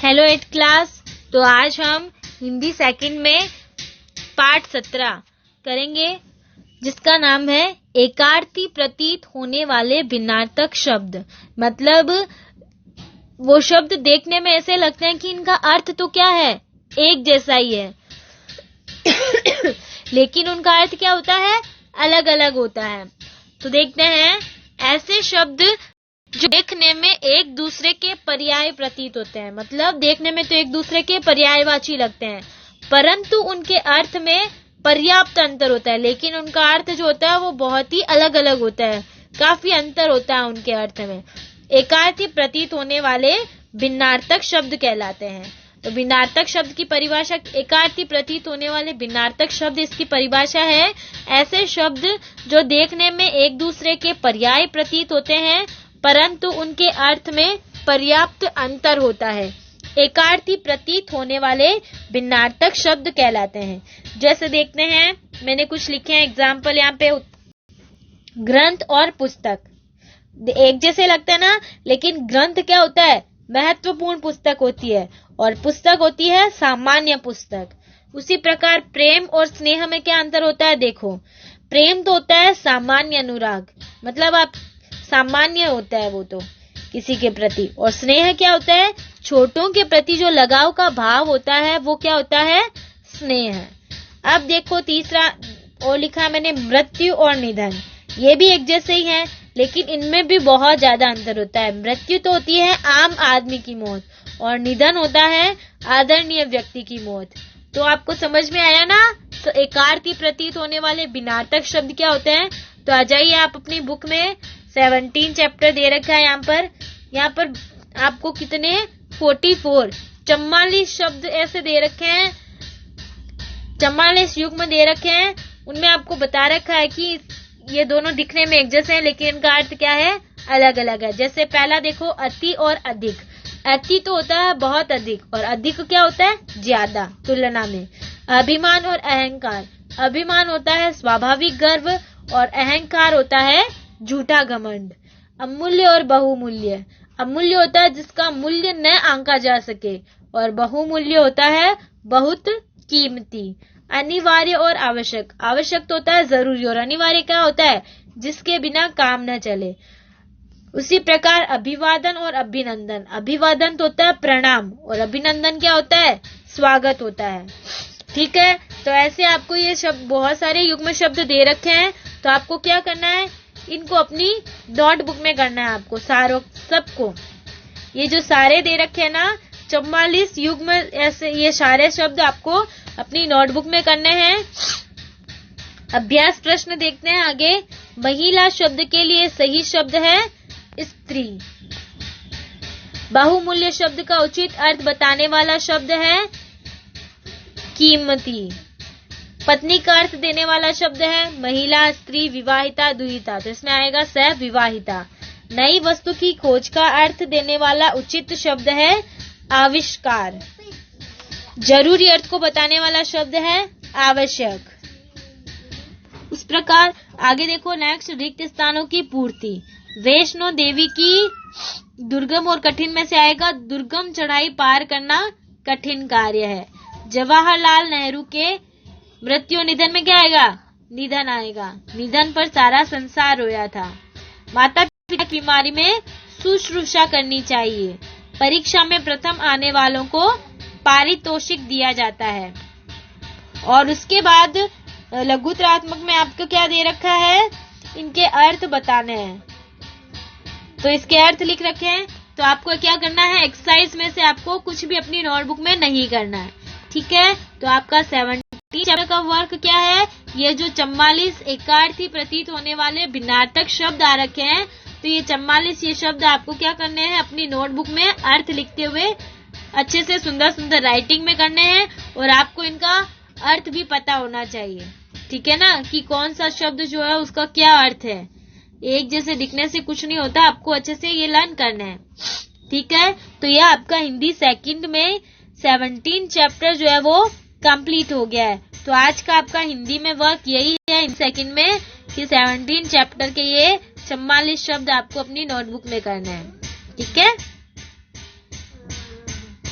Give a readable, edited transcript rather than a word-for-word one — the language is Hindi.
Hello 8th class. तो आज हम हिंदी सेकंड में पाठ 17 करेंगे, जिसका नाम है एकार्थी प्रतीत होने वाले भिन्नार्थक शब्द। मतलब वो शब्द देखने में ऐसे लगते हैं कि इनका अर्थ तो क्या है, एक जैसा ही है लेकिन उनका अर्थ क्या होता है, अलग अलग होता है। तो देखते हैं ऐसे शब्द जो देखने में एक दूसरे के पर्याय प्रतीत होते हैं। मतलब देखने में तो एक दूसरे के पर्यायवाची लगते हैं, परंतु उनके अर्थ में पर्याप्त अंतर होता है। लेकिन उनका अर्थ जो होता है वो बहुत ही अलग अलग होता है, काफी अंतर होता है उनके अर्थ में। एकार्थी प्रतीत होने वाले भिन्नार्थक शब्द कहलाते हैं। तो भिन्नार्थक शब्द की परिभाषा, एकार्थी प्रतीत होने वाले भिन्नार्थक शब्द, इसकी परिभाषा है ऐसे शब्द जो देखने में एक दूसरे के पर्याय प्रतीत होते हैं, परंतु उनके अर्थ में पर्याप्त अंतर होता है। एकार्थी प्रतीत होने वाले भिन्नार्थक शब्द कहलाते हैं। जैसे देखते हैं, मैंने कुछ लिखे हैं एग्जाम्पल यहाँ पे। ग्रंथ और पुस्तक एक जैसे लगता है ना, लेकिन ग्रंथ क्या होता है, महत्वपूर्ण पुस्तक होती है, और पुस्तक होती है सामान्य पुस्तक। उसी प्रकार प्रेम और स्नेह में क्या अंतर होता है, देखो। प्रेम तो होता है सामान्य अनुराग, मतलब आप सामान्य होता है वो तो किसी के प्रति, और स्नेह क्या होता है, छोटों के प्रति जो लगाव का भाव होता है वो क्या होता है, स्नेह। अब देखो तीसरा और लिखा मैंने, मृत्यु और निधन। ये भी एक जैसे ही हैं, लेकिन इनमें भी बहुत ज्यादा अंतर होता है। मृत्यु तो होती है आम आदमी की मौत, और निधन होता है आदरणीय व्यक्ति की मौत। तो आपको समझ में आया ना। तो एकार्थी प्रतीत होने वाले भिन्नार्थक शब्द क्या होते हैं। तो आ जाइए आप अपनी बुक में 17 चैप्टर दे रखा है। यहाँ पर आपको कितने 44 शब्द ऐसे दे रखे हैं, 44 युग्म दे रखे हैं। उनमें आपको बता रखा है कि ये दोनों दिखने में एक जैसे हैं, लेकिन इनका अर्थ क्या है, अलग अलग है। जैसे पहला देखो, अति और अधिक। अति तो होता है बहुत अधिक, और अधिक क्या होता है, ज्यादा, तुलना में। अभिमान और अहंकार। अभिमान होता है स्वाभाविक गर्व, और अहंकार होता है झूठा घमंड। अमूल्य और बहुमूल्य। अमूल्य होता है जिसका मूल्य न आंका जा सके, और बहुमूल्य होता है बहुत कीमती। अनिवार्य और आवश्यक। आवश्यक तो होता है जरूरी, और अनिवार्य क्या होता है, जिसके बिना काम न चले। उसी प्रकार अभिवादन और अभिनंदन। अभिवादन तो होता है प्रणाम, और अभिनंदन क्या होता है, स्वागत होता है। ठीक है। तो ऐसे आपको ये शब्द, बहुत सारे युग्म शब्द दे रखे हैं। तो आपको क्या करना है, इनको अपनी नोटबुक में करना है आपको, सारों सबको। ये जो सारे दे रखे हैं ना, 44 युग्म, ऐसे ये सारे शब्द आपको अपनी नोटबुक में करने हैं। अभ्यास प्रश्न देखते हैं आगे। महिला शब्द के लिए सही शब्द है स्त्री। बहुमूल्य शब्द का उचित अर्थ बताने वाला शब्द है कीमती। पत्नी का अर्थ देने वाला शब्द है महिला, स्त्री, विवाहिता, दुहिता। तो इसमें आएगा सह विवाहिता। नई वस्तु की खोज का अर्थ देने वाला उचित शब्द है आविष्कार। जरूरी अर्थ को बताने वाला शब्द है आवश्यक। उस प्रकार आगे देखो, नेक्स्ट, रिक्त स्थानों की पूर्ति। वैष्णो देवी की दुर्गम और कठिन में से आएगा दुर्गम चढ़ाई पार करना कठिन कार्य है। जवाहरलाल नेहरू के मृत्यु निधन में क्या आएगा, निधन आएगा। निधन पर सारा संसार रोया था। माता पिता की बीमारी में शुश्रूषा करनी चाहिए। परीक्षा में प्रथम आने वालों को पारितोषिक दिया जाता है। और उसके बाद लघुत्रात्मक में आपको क्या दे रखा है, इनके अर्थ बताने हैं। तो इसके अर्थ लिख रखे हैं। तो आपको क्या करना है, एक्सरसाइज में से आपको कुछ भी अपनी नोटबुक में नहीं करना है। ठीक है। तो आपका 17 चैप्टर का वर्क क्या है, ये जो 44 एकार्थी प्रतीत होने वाले भिन्नार्थक शब्द आ रखे हैं, तो ये 44 ये शब्द आपको क्या करने हैं, अपनी नोटबुक में अर्थ लिखते हुए अच्छे से सुंदर सुंदर राइटिंग में करने हैं। और आपको इनका अर्थ भी पता होना चाहिए। ठीक है ना, कि कौन सा शब्द जो है उसका क्या अर्थ है। एक जैसे दिखने से कुछ नहीं होता, आपको अच्छे से ये लर्न करना है। ठीक है। तो यह आपका हिंदी सेकंड में 17 चैप्टर जो है वो कंप्लीट हो गया है। तो आज का आपका हिंदी में वर्क यही है सेकंड में, कि 17 चैप्टर के ये 44 शब्द आपको अपनी नोटबुक में करना है। ठीक है।